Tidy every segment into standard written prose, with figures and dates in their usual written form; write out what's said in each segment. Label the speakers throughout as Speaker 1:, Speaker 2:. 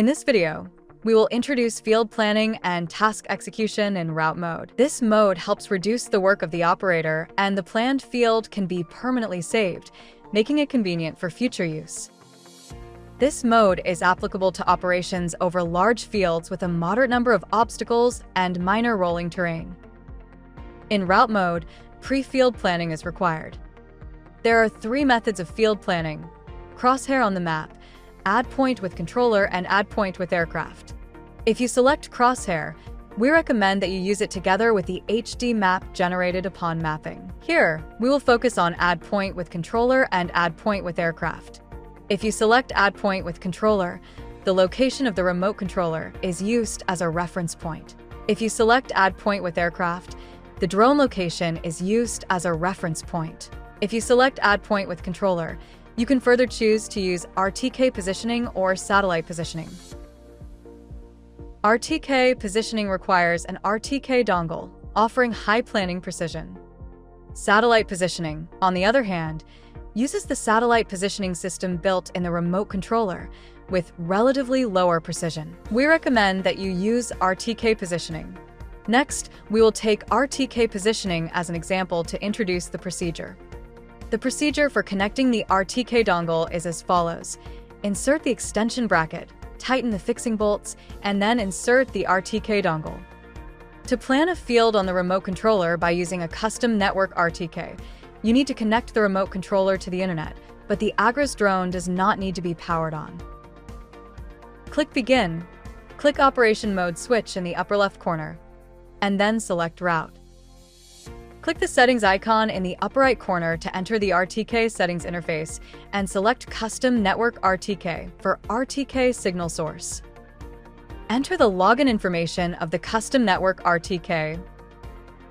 Speaker 1: In this video, we will introduce field planning and task execution in route mode. This mode helps reduce the work of the operator, and the planned field can be permanently saved, making it convenient for future use. This mode is applicable to operations over large fields with a moderate number of obstacles and minor rolling terrain. In route mode, pre-field planning is required. There are 3 methods of field planning: crosshair on the map, add point with controller, and add point with aircraft. If you select crosshair, we recommend that you use it together with the HD map generated upon mapping. Here, we will focus on add point with controller and add point with aircraft. If you select add point with controller, the location of the remote controller is used as a reference point. If you select add point with aircraft, the drone location is used as a reference point. If you select add point with controller, you can further choose to use RTK positioning or satellite positioning. RTK positioning requires an RTK dongle, offering high planning precision. Satellite positioning, on the other hand, uses the satellite positioning system built in the remote controller with relatively lower precision. We recommend that you use RTK positioning. Next, we will take RTK positioning as an example to introduce the procedure. The procedure for connecting the RTK dongle is as follows. Insert the extension bracket, tighten the fixing bolts, and then insert the RTK dongle. To plan a field on the remote controller by using a custom network RTK, you need to connect the remote controller to the internet, but the Agras drone does not need to be powered on. Click Begin, click Operation Mode switch in the upper left corner, and then select Route. Click the settings icon in the upper right corner to enter the RTK settings interface and select Custom Network RTK for RTK signal source. Enter the login information of the Custom Network RTK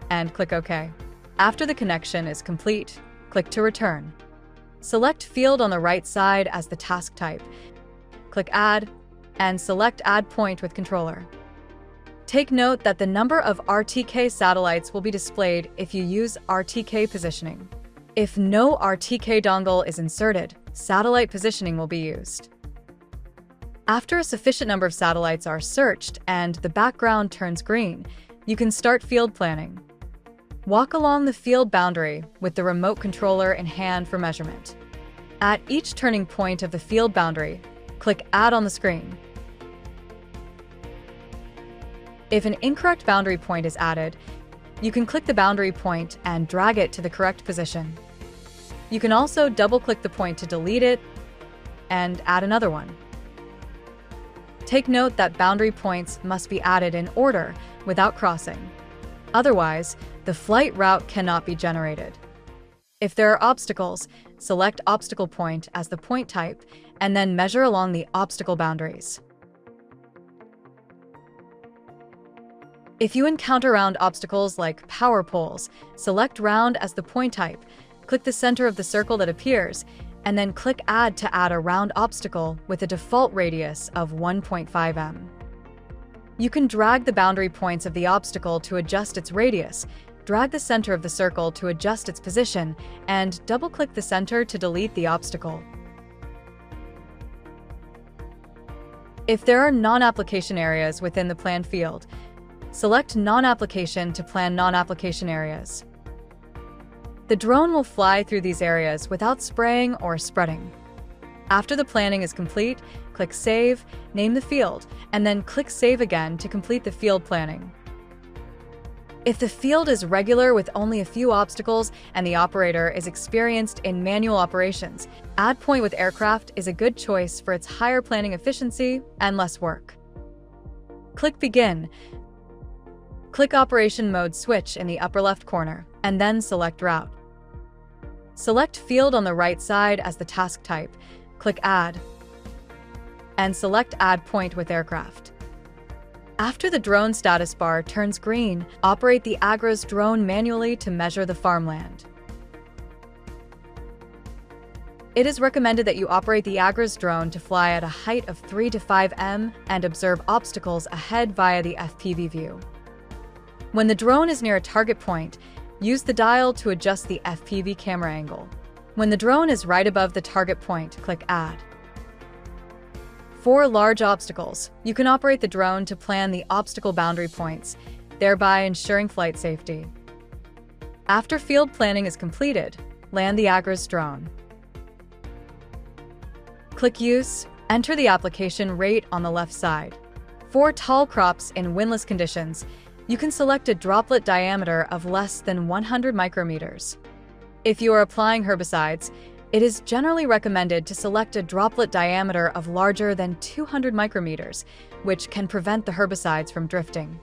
Speaker 1: and click OK. After the connection is complete, click to return. Select Field on the right side as the task type. Click Add and select Add Point with controller. Take note that the number of RTK satellites will be displayed if you use RTK positioning. If no RTK dongle is inserted, satellite positioning will be used. After a sufficient number of satellites are searched and the background turns green, you can start field planning. Walk along the field boundary with the remote controller in hand for measurement. At each turning point of the field boundary, click Add on the screen. If an incorrect boundary point is added, you can click the boundary point and drag it to the correct position. You can also double-click the point to delete it and add another one. Take note that boundary points must be added in order without crossing. Otherwise, the flight route cannot be generated. If there are obstacles, select Obstacle Point as the point type and then measure along the obstacle boundaries. If you encounter round obstacles like power poles, select Round as the point type, click the center of the circle that appears, and then click Add to add a round obstacle with a default radius of 1.5 m. You can drag the boundary points of the obstacle to adjust its radius, drag the center of the circle to adjust its position, and double-click the center to delete the obstacle. If there are non-application areas within the planned field, select Non-application to plan non-application areas. The drone will fly through these areas without spraying or spreading. After the planning is complete, click Save, name the field, and then click Save again to complete the field planning. If the field is regular with only a few obstacles and the operator is experienced in manual operations, Add Point with aircraft is a good choice for its higher planning efficiency and less work. Click Begin. Click Operation Mode switch in the upper left corner, and then select Route. Select Field on the right side as the task type, click Add, and select Add Point with aircraft. After the drone status bar turns green, operate the Agras drone manually to measure the farmland. It is recommended that you operate the Agras drone to fly at a height of 3 to 5 m and observe obstacles ahead via the FPV view. When the drone is near a target point, use the dial to adjust the FPV camera angle. When the drone is right above the target point, click Add. For large obstacles, you can operate the drone to plan the obstacle boundary points, thereby ensuring flight safety. After field planning is completed, land the Agras drone. Click Use, enter the application rate on the left side. For tall crops in windless conditions, you can select a droplet diameter of less than 100 micrometers. If you are applying herbicides, it is generally recommended to select a droplet diameter of larger than 200 micrometers, which can prevent the herbicides from drifting.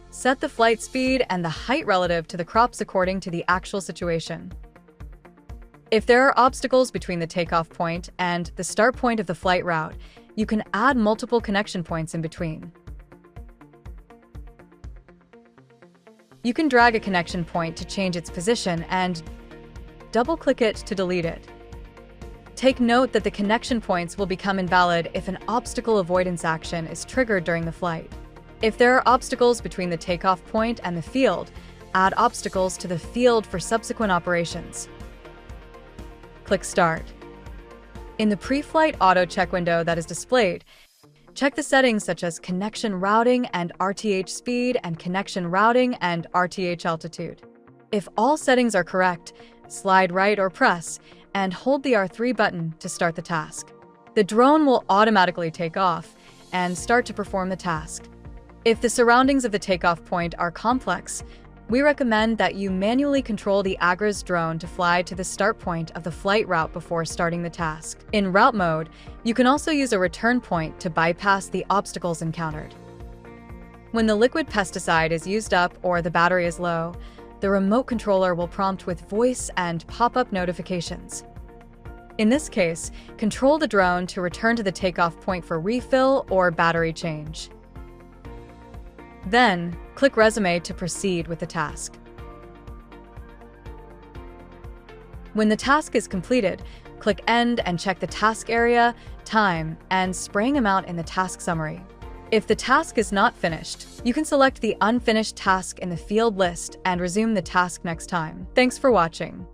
Speaker 1: Set the flight speed and the height relative to the crops according to the actual situation. If there are obstacles between the takeoff point and the start point of the flight route, you can add multiple connection points in between. You can drag a connection point to change its position and double-click it to delete it. Take note that the connection points will become invalid if an obstacle avoidance action is triggered during the flight. If there are obstacles between the takeoff point and the field, add obstacles to the field for subsequent operations. Click Start. In the pre-flight auto check window that is displayed, check the settings such as connection routing and RTH speed and connection routing and RTH altitude. If all settings are correct, slide right or press and hold the R3 button to start the task. The drone will automatically take off and start to perform the task. If the surroundings of the takeoff point are complex, we recommend that you manually control the Agras drone to fly to the start point of the flight route before starting the task. In route mode, you can also use a return point to bypass the obstacles encountered. When the liquid pesticide is used up or the battery is low, the remote controller will prompt with voice and pop-up notifications. In this case, control the drone to return to the takeoff point for refill or battery change. Then, click Resume to proceed with the task. When the task is completed, click End and check the task area, time, and spraying amount in the task summary. If the task is not finished, you can select the unfinished task in the field list and resume the task next time. Thanks for watching.